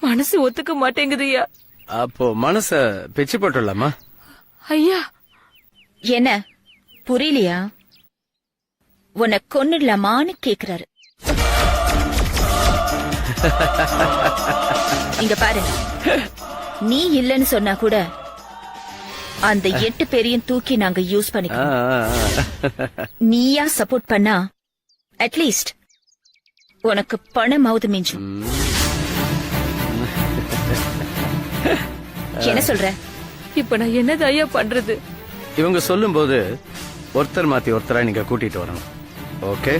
மனசு ஒத்துக்க மாட்டேங்குதுயா. அப்போ மனச பிச்சு போட்டுடலாமா? ஐயா, என்ன புரியலையா? உன்னை கொன்னுடலாமான்னு கேக்குறாரு. இங்க பாரு, நீ இல்லன்னு சொன்னா கூட அந்த 8 பேரையும் தூக்கி நாங்க யூஸ் பண்ணிக்கிறோம். நீயா சப்போர்ட் பண்ணா அட்லீஸ்ட் உனக்கு பணமாவது மிஞ்சும். என்ன சொல்ற? இப்ப நான் என்னது ஐயா பண்றது? இவங்க சொல்லும் போது ஒருத்தர் மாத்தி ஒருத்தரா நீங்க கூட்டிட்டு வரணும். ஓகே?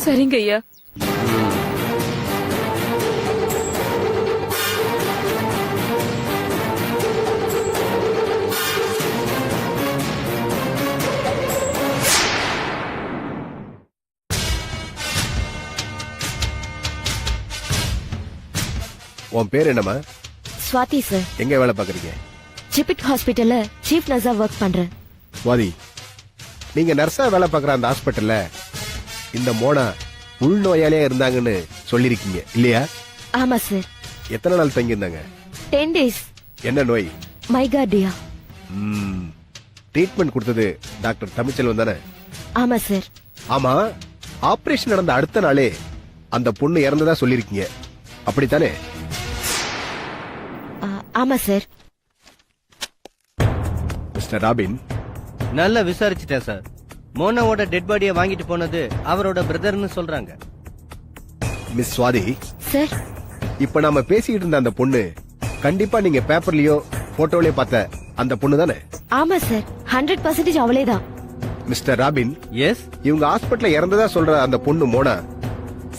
சரிங்க ஐயா. உன் பேர் என்னம்மா? ஸ்வாதி சார். எங்க வேலை பாக்குறீங்க? ஜிபிட் ஹாஸ்பிட்டல்ல சீஃப் நர்ஸா ஒர்க் பண்றேன். ஸ்வாதி, நீங்க நர்ஸா வேலை பாக்குற அந்த ஹாஸ்பிட்டல்ல இந்த மோனா உள்நோயாளியா இருந்தாங்கன்னு சொல்லிருக்கீங்க இல்லையா? ஆமா சார். எத்தனை நாள் தங்கி இருந்தாங்க? 10 days. என்ன நோய்? மைகார்டியா. ட்ரீட்மெண்ட் கொடுத்தது டாக்டர் தமிழ்ச்செல்வன் தானே? ஆமா சார். ஆமா, ஆபரேஷன் நடந்த அடுத்த நாளே அந்த பொண்ணு இறந்ததா சொல்லிருக்கீங்க, அப்படித்தானே? ஆமா சார். மிஸ்டர் ராபின், நல்லா விசாரிச்சுட்டேன் சார். மோனாவோட டெட் பாடியை வாங்கிட்டு போனது அவரோட பிரதர்னு சொல்றாங்க. மிஸ் சுவாதி சார், இப்ப நாம பேசிக்கிட்டு இருந்த அந்த பொண்ணு கண்டிப்பா நீங்க பேப்பர்லயோ போட்டோலயோ பார்த்த அந்த பொண்ணு தானே? ஆமா சார், 100% அவளேதான். Mister Robin, yes. இவங்க ஹாஸ்பிட்டல்ல இறந்ததா சொல்ற அந்த பொண்ணு மோனா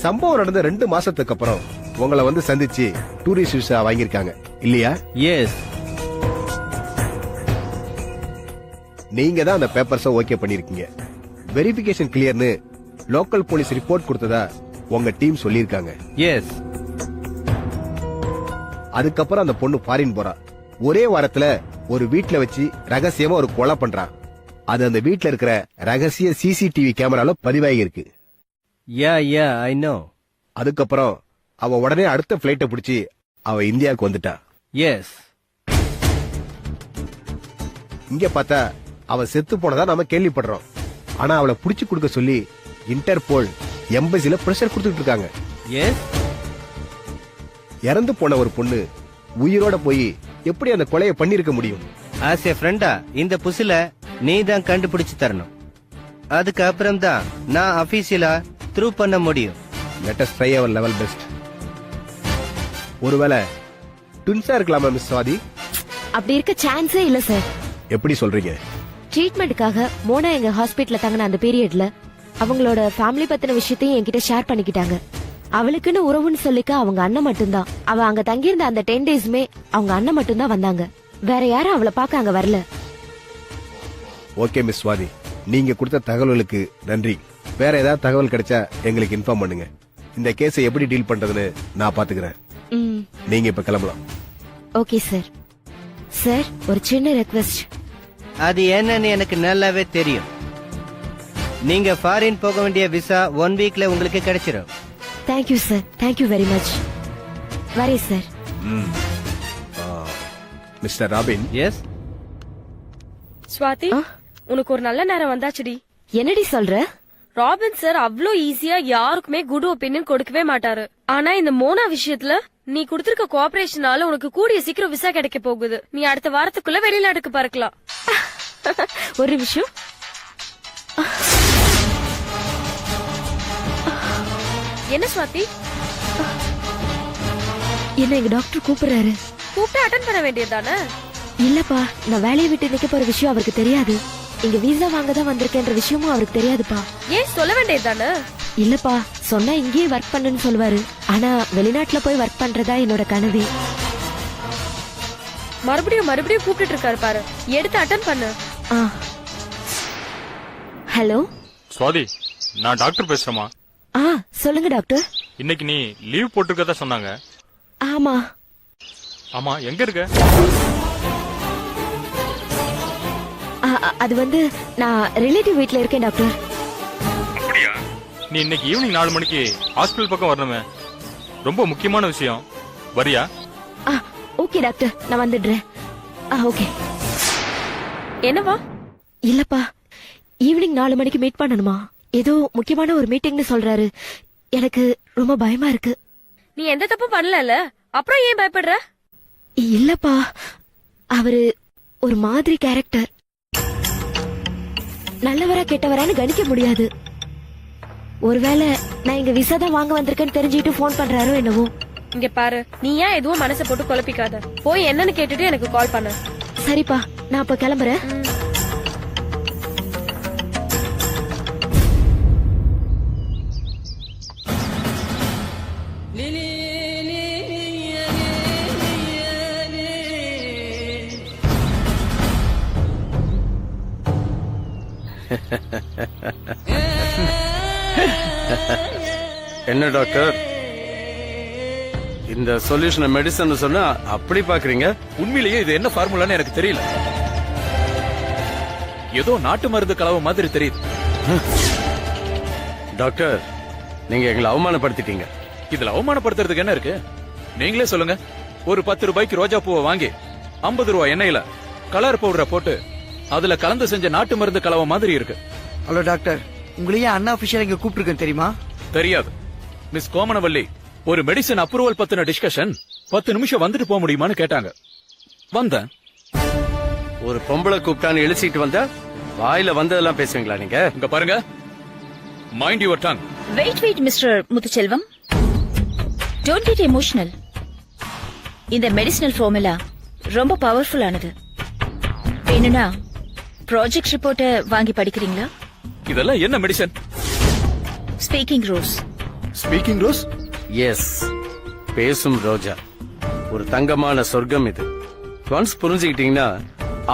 சம்பவம் நடந்த 2 மாசத்துக்கு அப்புறம் உங்களை வந்து சந்திச்சு டூரிஸ்ட் விசா வாங்கியிருக்காங்க இல்லையா? எஸ். நீங்க தான் அந்த பேப்பர்ஸ ஓகே பண்ணிருக்கீங்க. வெரிஃபிகேஷன் கிளியர்னு லோக்கல் போலீஸ் ரிப்போர்ட் கொடுத்ததா உங்க டீம் சொல்லிருக்காங்க. எஸ். அதுக்கப்புறம் அந்த பொண்ணு ஃபாரின் போறா. ஒரே வாரத்துல ஒரு வீட்ல வச்சு ரகசியமா ஒரு கொலை பண்றான். அது அந்த வீட்ல இருக்கிற ரகசிய சிசிடிவி கேமரால பதிவாகி இருக்கு. யா ஐ நோ. அதுக்கப்புறம் அவ உடனே அடுத்த பிளைட்ட பிடிச்சி அவ இந்தியாவுக்கு வந்துட்டா. எஸ். இங்க பார்த்தா அவ செத்து போனதா நாம கேள்விப்படுறோம். ஆனா அவளை புடிச்சு கொடுக்க சொல்லி இன்டர்போல் எம்பசில பிரஷர் கொடுத்துட்டு இருக்காங்க. எஸ். இறந்து போன ஒரு பொண்ணு உயிரோட போய் எப்படி அந்த கொலையை பண்ணிருக்க முடியும்? ஆஸ் ஏ ஃப்ரெண்டா இந்த புசில நீ தான் கண்டுபிடிச்சு தரணும். அதுக்கு அப்புறம் தான் நான் அபிஷியலா த்ரூ பண்ண முடியும். Let us try our level best. ஒருவேளை ட்வின்ஸா இருக்கலாமா மிஸ் சுவாதி? அப்படி இருக்க சான்ஸே இல்ல சார். எப்படி சொல்றீங்க? ட்ரீட்மெண்ட்டுக்காக மோனா எங்க ஹாஸ்பிட்டல்ல தங்கின அந்த பீரியட்ல அவங்களோட ஃபேமிலி பத்தின விஷயத்தையும் என்கிட்ட ஷேர் பண்ணிக்கிட்டாங்க. அவளுக்குன்னு உறவுன்னு சொல்லிக்க அவங்க அண்ணன் மட்டும்தான். அவ அங்க தங்கியிருந்த அந்த 10 daysமே அவங்க அண்ணன் மட்டும்தான் வந்தாங்க. வேற யாரும் அவளை பார்க்க அங்க வரல. ஓகே மிஸ் சுவாதி, நீங்க கொடுத்த தகவல்களுக்கு நன்றி. வேற ஏதாவது தகவல் கிடைச்சா எங்களுக்கு இன்ஃபார்ம் பண்ணுங்க. இந்த கேஸை எப்படி டீல் பண்றதுன்னு நான் பாத்துக்கிறேன். நீங்க இப்ப கிளம்பலாம். Okay sir. சார், ஒரு சின்ன ரெக்வெஸ்ட். அது என்னன்னு எனக்கு நல்லாவே தெரியும். நீங்க ஃபாரின் போக வேண்டிய விசா 1 வீக்ல உங்களுக்கு கிடைச்சிடும். Thank you sir, thank you very much. வரே sir. Mister Robin. Yes. Swathi, உனக்கு ஒரு நல்ல நேரம் வந்தாச்சுடி. என்னடி சொல்ற? ராபின் சார் அவ்ளோ ஈஸியா யாருக்குமே குட் ஒப்பீனியன் கொடுக்கவே மாட்டாரு. ஆனா இந்த மோனா விஷயத்துல நீ கொடுத்திருக்க கோஆபரேஷனால உனக்கு கூடிய சீக்கிரம் விசா கிடைக்க போகுது. நீ அடுத்த வாரத்துக்குள்ள வெளிநாட்டுக்கு பறக்கலாம். ஒரு நிமிஷம். என்ன ஸ்வாதி? என்ன எங்க டாக்டர் கூப்பிடுறாரு. கூப்பிட்டு அட்டெண்ட் பண்ண வேண்டியதானே? இல்லப்பா, நான் வேலையை விட்டு நிக்க போற விஷயம் அவருக்கு தெரியாது. இங்க வீசா வாங்க தான் வந்திருக்கேன்ற விஷயமும் அவருக்கு தெரியாதுப்பா. ஏன் சொல்ல வேண்டியதானே? இல்லப்பா, சொன்னா இங்கேயே ஒர்க் பண்ணுன்னு சொல்லுவாரு. ஆனா வெளிநாட்டுல போய் ஒர்க் பண்றதா என்னோட கனவே. மறுபடியும் கூப்பிட்டு இருக்காரு பாரு, எடுத்து அட்டெண்ட் பண்ணு. ஹலோ சுவாதி, நான் டாக்டர் பேசுறேமா. சொல்லுங்க டாக்டர். இன்னைக்கு நீ லீவ் போட்டுருக்கதா சொன்னாங்க. ஆமா. ஆமா, எங்க இருக்க? அது வந்து நான் ரிலேட்டிவ் வீட்ல இருக்கேன் டாக்டர். நீ இன்னைக்கு ஈவினிங் 4 மணிக்கு ஹாஸ்பிட்டல் பக்கம் வரணுமே, ரொம்ப முக்கியமான விஷயம். வரியா? ஓகே டாக்டர், நான் வந்துடுறேன். ஓகே. என்னவா? இல்லப்பா, ஈவினிங் 4 மணிக்கு மீட் பண்ணணுமா? ஏதோ முக்கியமான ஒரு மீட்டிங்னு சொல்றாரு. எனக்கு ரொம்ப பயமா இருக்கு. நீ எந்த தப்பும் பண்ணல, அப்புறம் ஏன் பயப்படுற? இல்லப்பா, அவரு ஒரு மாதிரி கேரக்டர். நல்லவரா கெட்டவரான்னு கணிக்க முடியாது. ஒருவேளை நான் இங்க விசா தான் வாங்க வந்திருக்கேன்னு தெரிஞ்சுட்டு போன் பண்றாரோ என்னவோ. இங்க பாரு, நீ ஏன் எதுவும் மனசை போட்டு குழப்பிக்காத. போய் என்னன்னு கேட்டுட்டு எனக்கு கால் பண்ணு. சரிப்பா, நான் அப்ப கிளம்புறேன். என்ன டாக்டர், இந்த சொல்யூஷன் மெடிசன் சொன்னா அப்படி பாக்குறீங்க? உண்மையிலேயே இது என்ன ஃபார்முலான்னு எனக்கு தெரியல. ஏதோ நாட்டு மருந்து கலவை மாதிரி தெரியுது. டாக்டர், நீங்க எங்களை அவமானப்படுத்திட்டீங்க. இதுல அவமானப்படுத்துறதுக்கு என்ன இருக்கு? நீங்களே சொல்லுங்க. ஒரு 10 ரூபாய்க்கு ரோஜா பூவை வாங்கி 50 ரூபாய் எண்ணெயில கலர் பவுடரை போட்டு அதுல கலந்து செஞ்ச நாட்டு மருந்து கலவை மாதிரி இருக்கு. ஹலோ டாக்டர், உங்களையே அண்ணா அபிஷியல் இங்க கூப்பிட்டுருக்கேன் தெரியுமா? தெரியாது. மிஸ் கோமனவல்லி ஒரு மெடிசன் அப்ரூவல் பத்தின டிஸ்கஷன் 10 நிமிஷம் வந்துட்டு போக முடியுமான்னு கேட்டாங்க. வந்தேன். ஒரு பொம்பளை கூப்பிட்டான்னு இழுச்சிட்டு வந்தா வாயில வந்ததெல்லாம் பேசுவீங்களா நீங்க? இங்க பாருங்க, mind your tongue. Wait mister Muthuchelvam, don't get emotional. இந்த மெடிசினல் ஃபார்முலா ரொம்ப பவர்ஃபுல்லானது. வேணும்னா ப்ராஜெக்ட் ரிப்போர்ட்டை வாங்கி படிக்கிறீங்களா? இதெல்லாம் என்ன medicine? Speaking rose. Speaking rose? Yes, பேசும் ரோஜா. ஒரு தங்கமான சொர்க்கம் இது. ஒன்ஸ் புரிஞ்சுக்கிட்டீங்கன்னா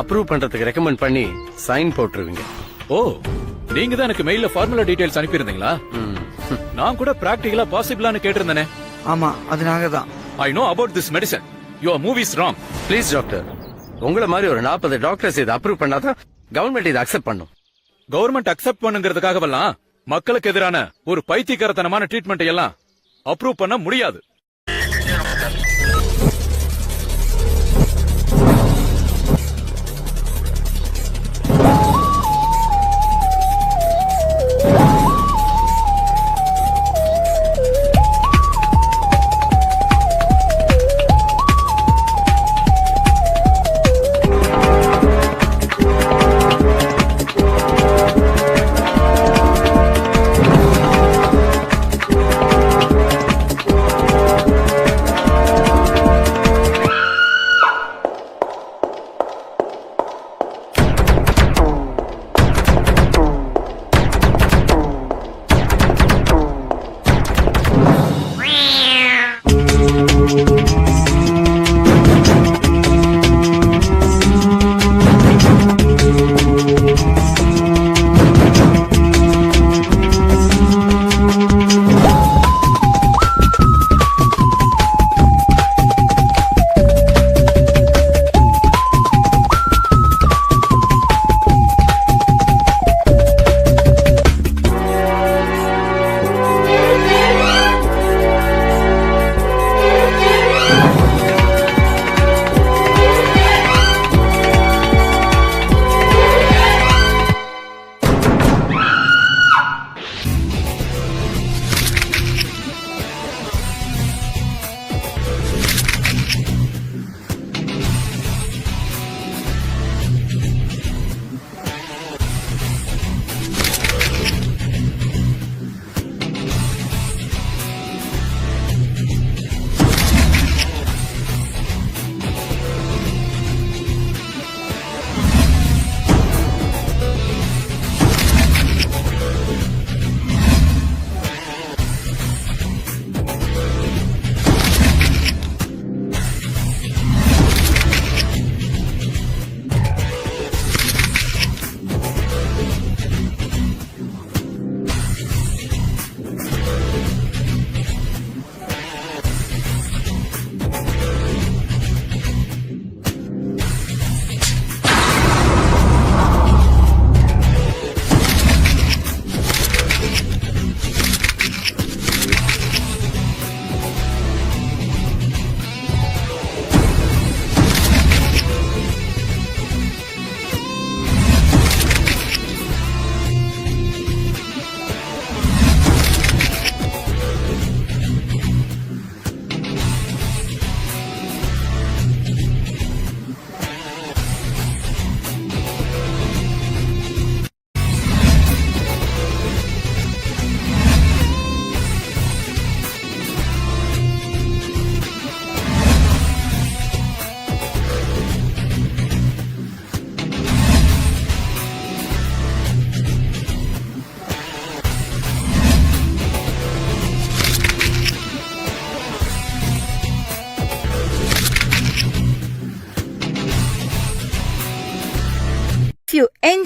அப்ரூவ் பண்றதுக்கு ரெக்கமெண்ட் பண்ணி சைன் போட்டுருவீங்க. ஓ, நீங்க தான் எனக்கு மெயில்ல ஃபார்முலா டீடைல்ஸ் அனுப்பியிருந்தீங்களா? நான் கூட பிராக்டிகலா பாசிபிளான்னு கேட்டிருந்தேனே. ஆமா, அது நாங்க தான். I know about this medicine. Your movie is wrong. Please doctor, உங்களை மாதிரி ஒரு 40 டாக்டர்ஸ் இதை அப்ரூவ் பண்ணாதான் கவர்மெண்ட் இதை அக்செப்ட் பண்ணும். கவர்மெண்ட் அக்செப்ட் பண்ணுங்கிறதுக்காகவெல்லாம் மக்களுக்கு எதிரான ஒரு பைத்தியக்காரத்தனமான ட்ரீட்மெண்ட் எல்லாம் அப்ரூவ் பண்ண முடியாது.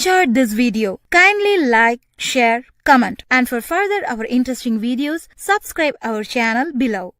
enjoyed this video, kindly like, share, comment, and for further our interesting videos, subscribe our channel below.